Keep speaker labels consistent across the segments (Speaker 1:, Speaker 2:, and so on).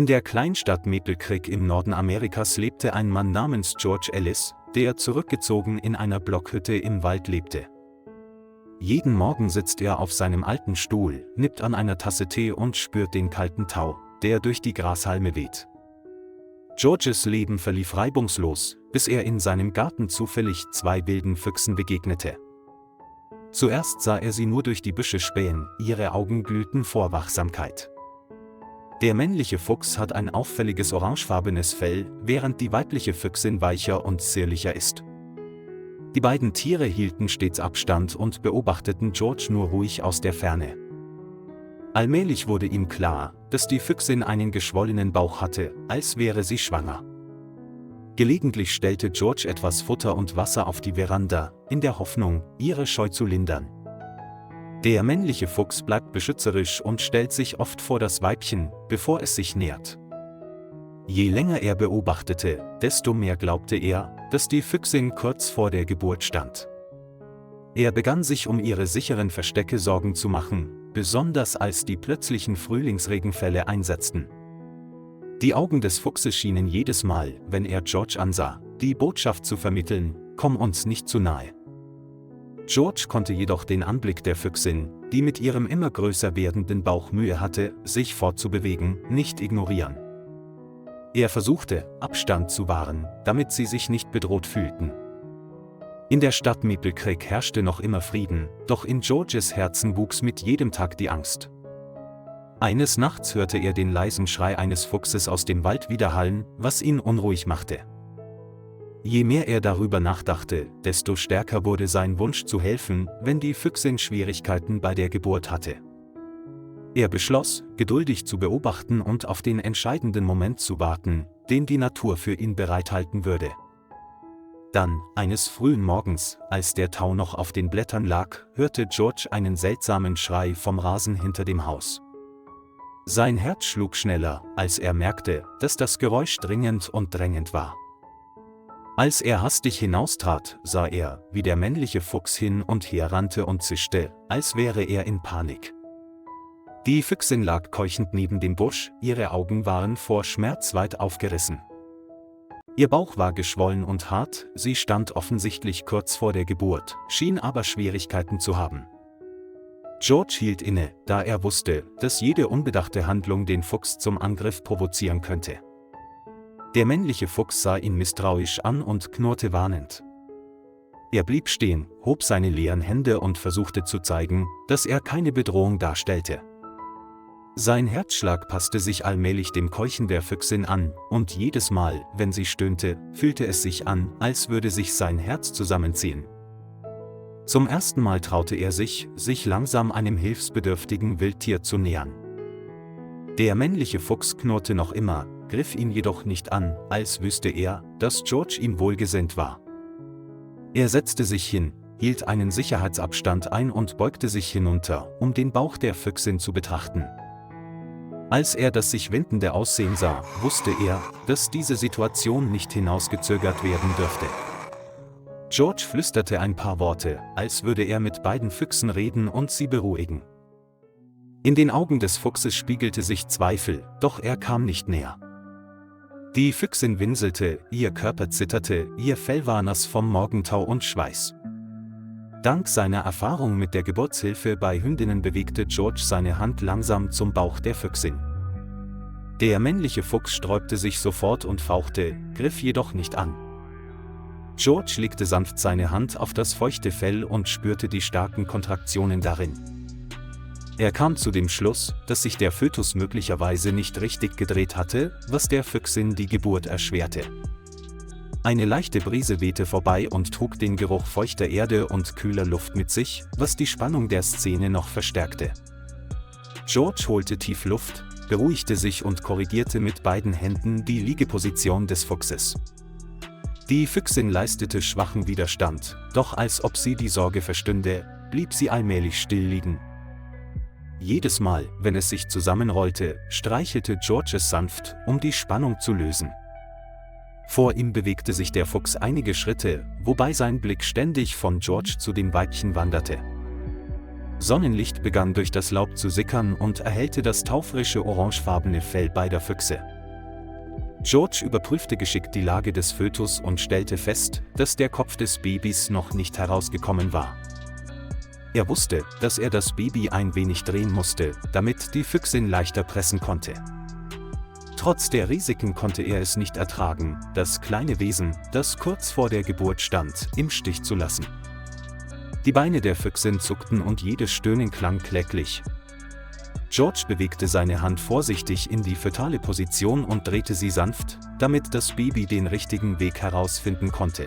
Speaker 1: In der Kleinstadt Maple Creek im Norden Amerikas lebte ein Mann namens George Ellis, der zurückgezogen in einer Blockhütte im Wald lebte. Jeden Morgen sitzt er auf seinem alten Stuhl, nippt an einer Tasse Tee und spürt den kalten Tau, der durch die Grashalme weht. Georges Leben verlief reibungslos, bis er in seinem Garten zufällig 2 wilden Füchsen begegnete. Zuerst sah er sie nur durch die Büsche spähen, ihre Augen glühten vor Wachsamkeit. Der männliche Fuchs hat ein auffälliges orangefarbenes Fell, während die weibliche Füchsin weicher und zierlicher ist. Die beiden Tiere hielten stets Abstand und beobachteten George nur ruhig aus der Ferne. Allmählich wurde ihm klar, dass die Füchsin einen geschwollenen Bauch hatte, als wäre sie schwanger. Gelegentlich stellte George etwas Futter und Wasser auf die Veranda, in der Hoffnung, ihre Scheu zu lindern. Der männliche Fuchs bleibt beschützerisch und stellt sich oft vor das Weibchen, bevor es sich nähert. Je länger er beobachtete, desto mehr glaubte er, dass die Füchsin kurz vor der Geburt stand. Er begann sich um ihre sicheren Verstecke Sorgen zu machen, besonders als die plötzlichen Frühlingsregenfälle einsetzten. Die Augen des Fuchses schienen jedes Mal, wenn er George ansah, die Botschaft zu vermitteln: Komm uns nicht zu nahe. George konnte jedoch den Anblick der Füchsin, die mit ihrem immer größer werdenden Bauch Mühe hatte, sich fortzubewegen, nicht ignorieren. Er versuchte, Abstand zu wahren, damit sie sich nicht bedroht fühlten. In der Stadt Maple Creek herrschte noch immer Frieden, doch in Georges Herzen wuchs mit jedem Tag die Angst. Eines Nachts hörte er den leisen Schrei eines Fuchses aus dem Wald widerhallen, was ihn unruhig machte. Je mehr er darüber nachdachte, desto stärker wurde sein Wunsch zu helfen, wenn die Füchsin Schwierigkeiten bei der Geburt hatte. Er beschloss, geduldig zu beobachten und auf den entscheidenden Moment zu warten, den die Natur für ihn bereithalten würde. Dann, eines frühen Morgens, als der Tau noch auf den Blättern lag, hörte George einen seltsamen Schrei vom Rasen hinter dem Haus. Sein Herz schlug schneller, als er merkte, dass das Geräusch dringend und drängend war. Als er hastig hinaustrat, sah er, wie der männliche Fuchs hin und her rannte und zischte, als wäre er in Panik. Die Füchsin lag keuchend neben dem Busch, ihre Augen waren vor Schmerz weit aufgerissen. Ihr Bauch war geschwollen und hart, sie stand offensichtlich kurz vor der Geburt, schien aber Schwierigkeiten zu haben. George hielt inne, da er wusste, dass jede unbedachte Handlung den Fuchs zum Angriff provozieren könnte. Der männliche Fuchs sah ihn misstrauisch an und knurrte warnend. Er blieb stehen, hob seine leeren Hände und versuchte zu zeigen, dass er keine Bedrohung darstellte. Sein Herzschlag passte sich allmählich dem Keuchen der Füchsin an, und jedes Mal, wenn sie stöhnte, fühlte es sich an, als würde sich sein Herz zusammenziehen. Zum ersten Mal traute er sich langsam einem hilfsbedürftigen Wildtier zu nähern. Der männliche Fuchs knurrte noch immer, griff ihn jedoch nicht an, als wüsste er, dass George ihm wohlgesinnt war. Er setzte sich hin, hielt einen Sicherheitsabstand ein und beugte sich hinunter, um den Bauch der Füchsin zu betrachten. Als er das sich windende Aussehen sah, wusste er, dass diese Situation nicht hinausgezögert werden dürfte. George flüsterte ein paar Worte, als würde er mit beiden Füchsen reden und sie beruhigen. In den Augen des Fuchses spiegelte sich Zweifel, doch er kam nicht näher. Die Füchsin winselte, ihr Körper zitterte, ihr Fell war nass vom Morgentau und Schweiß. Dank seiner Erfahrung mit der Geburtshilfe bei Hündinnen bewegte George seine Hand langsam zum Bauch der Füchsin. Der männliche Fuchs sträubte sich sofort und fauchte, griff jedoch nicht an. George legte sanft seine Hand auf das feuchte Fell und spürte die starken Kontraktionen darin. Er kam zu dem Schluss, dass sich der Fötus möglicherweise nicht richtig gedreht hatte, was der Füchsin die Geburt erschwerte. Eine leichte Brise wehte vorbei und trug den Geruch feuchter Erde und kühler Luft mit sich, was die Spannung der Szene noch verstärkte. George holte tief Luft, beruhigte sich und korrigierte mit beiden Händen die Liegeposition des Fuchses. Die Füchsin leistete schwachen Widerstand, doch als ob sie die Sorge verstünde, blieb sie allmählich still liegen. Jedes Mal, wenn es sich zusammenrollte, streichelte George es sanft, um die Spannung zu lösen. Vor ihm bewegte sich der Fuchs einige Schritte, wobei sein Blick ständig von George zu dem Weibchen wanderte. Sonnenlicht begann durch das Laub zu sickern und erhellte das taufrische orangefarbene Fell beider Füchse. George überprüfte geschickt die Lage des Fötus und stellte fest, dass der Kopf des Babys noch nicht herausgekommen war. Er wusste, dass er das Baby ein wenig drehen musste, damit die Füchsin leichter pressen konnte. Trotz der Risiken konnte er es nicht ertragen, das kleine Wesen, das kurz vor der Geburt stand, im Stich zu lassen. Die Beine der Füchsin zuckten und jedes Stöhnen klang kläglich. George bewegte seine Hand vorsichtig in die fötale Position und drehte sie sanft, damit das Baby den richtigen Weg herausfinden konnte.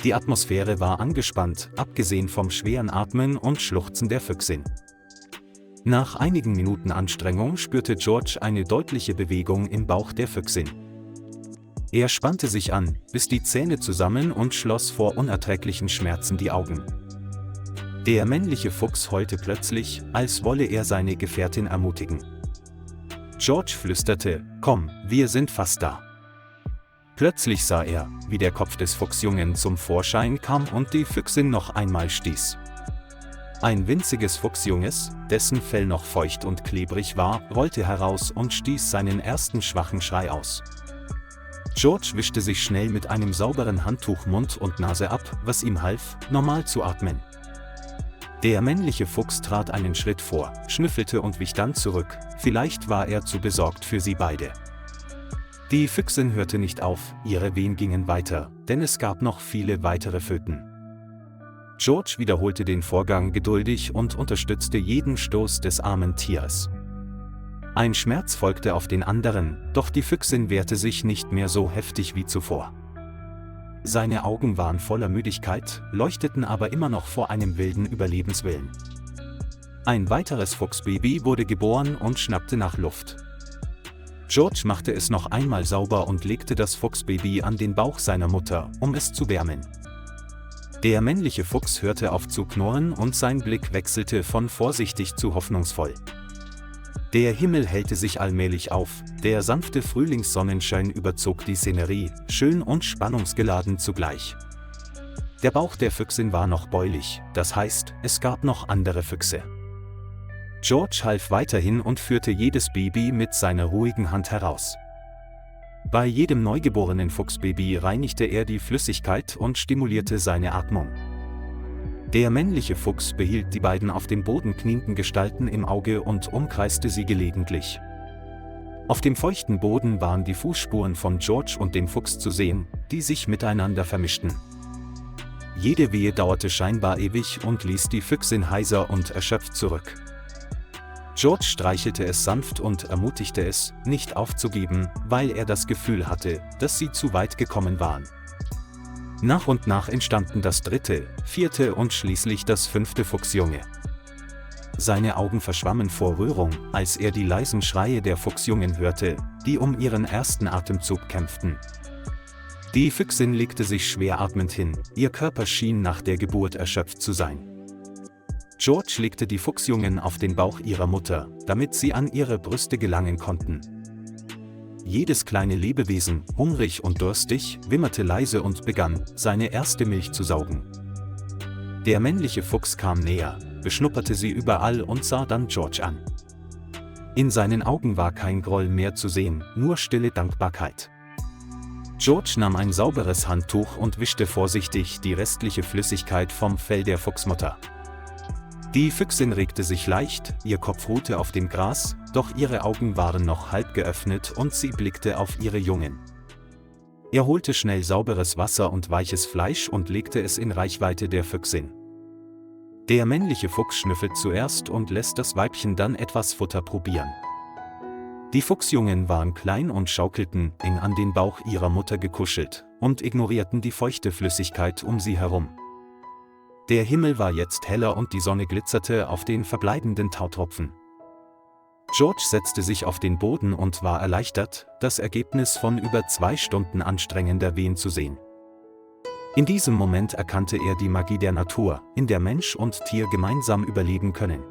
Speaker 1: Die Atmosphäre war angespannt, abgesehen vom schweren Atmen und Schluchzen der Füchsin. Nach einigen Minuten Anstrengung spürte George eine deutliche Bewegung im Bauch der Füchsin. Er spannte sich an, biss die Zähne zusammen und schloss vor unerträglichen Schmerzen die Augen. Der männliche Fuchs heulte plötzlich, als wolle er seine Gefährtin ermutigen. George flüsterte: „Komm, wir sind fast da." Plötzlich sah er, wie der Kopf des Fuchsjungen zum Vorschein kam und die Füchsin noch einmal stieß. Ein winziges Fuchsjunges, dessen Fell noch feucht und klebrig war, rollte heraus und stieß seinen ersten schwachen Schrei aus. George wischte sich schnell mit einem sauberen Handtuch Mund und Nase ab, was ihm half, normal zu atmen. Der männliche Fuchs trat einen Schritt vor, schnüffelte und wich dann zurück, vielleicht war er zu besorgt für sie beide. Die Füchsin hörte nicht auf, ihre Wehen gingen weiter, denn es gab noch viele weitere Föten. George wiederholte den Vorgang geduldig und unterstützte jeden Stoß des armen Tieres. Ein Schmerz folgte auf den anderen, doch die Füchsin wehrte sich nicht mehr so heftig wie zuvor. Seine Augen waren voller Müdigkeit, leuchteten aber immer noch vor einem wilden Überlebenswillen. Ein weiteres Fuchsbaby wurde geboren und schnappte nach Luft. George machte es noch einmal sauber und legte das Fuchsbaby an den Bauch seiner Mutter, um es zu wärmen. Der männliche Fuchs hörte auf zu knurren und sein Blick wechselte von vorsichtig zu hoffnungsvoll. Der Himmel hellte sich allmählich auf, der sanfte Frühlingssonnenschein überzog die Szenerie, schön und spannungsgeladen zugleich. Der Bauch der Füchsin war noch bäulich, das heißt, es gab noch andere Füchse. George half weiterhin und führte jedes Baby mit seiner ruhigen Hand heraus. Bei jedem neugeborenen Fuchsbaby reinigte er die Flüssigkeit und stimulierte seine Atmung. Der männliche Fuchs behielt die beiden auf dem Boden knienden Gestalten im Auge und umkreiste sie gelegentlich. Auf dem feuchten Boden waren die Fußspuren von George und dem Fuchs zu sehen, die sich miteinander vermischten. Jede Wehe dauerte scheinbar ewig und ließ die Füchsin heiser und erschöpft zurück. George streichelte es sanft und ermutigte es, nicht aufzugeben, weil er das Gefühl hatte, dass sie zu weit gekommen waren. Nach und nach entstanden das dritte, vierte und schließlich das fünfte Fuchsjunge. Seine Augen verschwammen vor Rührung, als er die leisen Schreie der Fuchsjungen hörte, die um ihren ersten Atemzug kämpften. Die Füchsin legte sich schwer atmend hin, ihr Körper schien nach der Geburt erschöpft zu sein. George legte die Fuchsjungen auf den Bauch ihrer Mutter, damit sie an ihre Brüste gelangen konnten. Jedes kleine Lebewesen, hungrig und durstig, wimmerte leise und begann, seine erste Milch zu saugen. Der männliche Fuchs kam näher, beschnupperte sie überall und sah dann George an. In seinen Augen war kein Groll mehr zu sehen, nur stille Dankbarkeit. George nahm ein sauberes Handtuch und wischte vorsichtig die restliche Flüssigkeit vom Fell der Fuchsmutter. Die Füchsin regte sich leicht, ihr Kopf ruhte auf dem Gras, doch ihre Augen waren noch halb geöffnet und sie blickte auf ihre Jungen. Er holte schnell sauberes Wasser und weiches Fleisch und legte es in Reichweite der Füchsin. Der männliche Fuchs schnüffelt zuerst und lässt das Weibchen dann etwas Futter probieren. Die Fuchsjungen waren klein und schaukelten, eng an den Bauch ihrer Mutter gekuschelt, und ignorierten die feuchte Flüssigkeit um sie herum. Der Himmel war jetzt heller und die Sonne glitzerte auf den verbleibenden Tautropfen. George setzte sich auf den Boden und war erleichtert, das Ergebnis von über 2 Stunden anstrengender Wehen zu sehen. In diesem Moment erkannte er die Magie der Natur, in der Mensch und Tier gemeinsam überleben können.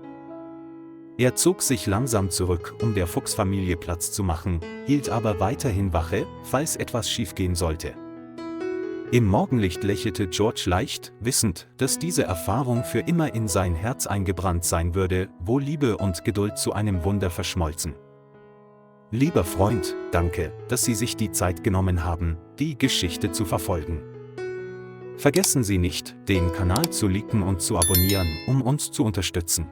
Speaker 1: Er zog sich langsam zurück, um der Fuchsfamilie Platz zu machen, hielt aber weiterhin Wache, falls etwas schiefgehen sollte. Im Morgenlicht lächelte George leicht, wissend, dass diese Erfahrung für immer in sein Herz eingebrannt sein würde, wo Liebe und Geduld zu einem Wunder verschmolzen. Lieber Freund, danke, dass Sie sich die Zeit genommen haben, die Geschichte zu verfolgen. Vergessen Sie nicht, den Kanal zu liken und zu abonnieren, um uns zu unterstützen.